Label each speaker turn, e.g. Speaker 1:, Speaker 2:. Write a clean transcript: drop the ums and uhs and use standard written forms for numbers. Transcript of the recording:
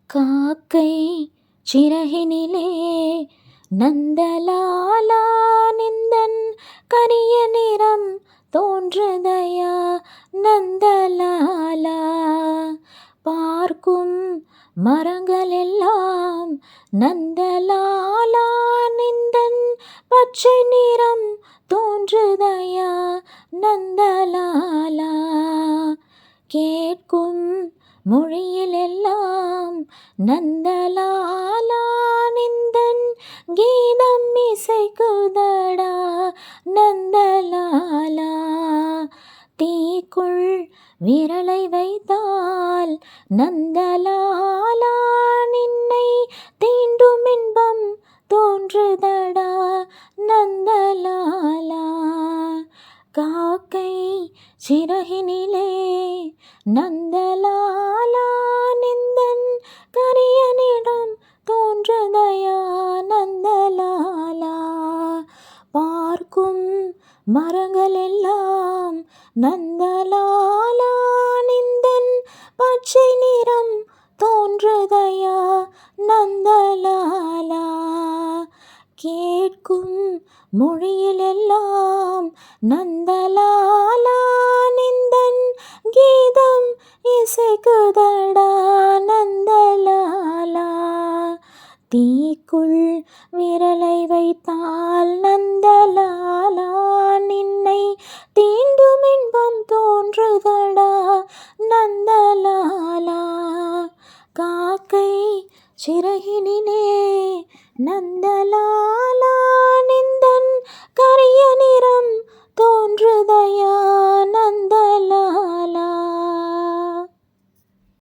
Speaker 1: காக்கை சிறகினிலே நந்தலாலா நிந்தன் கரிய நிறம் தோன்றுதையா நந்தலாலா. பார்க்கும் மரங்களெல்லாம் நந்தலாலா நிந்தன் பச்சை நிறம் தோன்றுதையா நந்தலாலா. கேட்கும் மொழியிலெல்லாம் நந்தலாலா நிந்தன் கீதம் இசைக்குதடா நந்தலாலா. தீக்குள் விரலை வைத்தால் நந்தலாலா நின்னை தீண்டும் இன்பம் தோன்றுதடா நந்தலாலா. காக்கை சிறகினிலே நந்தலாலா நிந்தன் கரிய நிறம் தோன்றுதையா நந்தலாலா. பார்க்கும் மரங்களெல்லாம் நந்தலாலா நிந்தன் பச்சை நிறம் தோன்றுதையா நந்தலாலா. கேட்கும் மொழியிலெல்லாம் நந்தலாலா நிந்தன் கீதம் இசைக்குதடா நந்தலாலா. தீக்குள் விரலை வைத்தால் நந்தலாலா நின்னை தீண்டும் இன்பம் தோன்றுதடா நந்தலாலா. காக்கை சிறகினிலே நந்தலாலா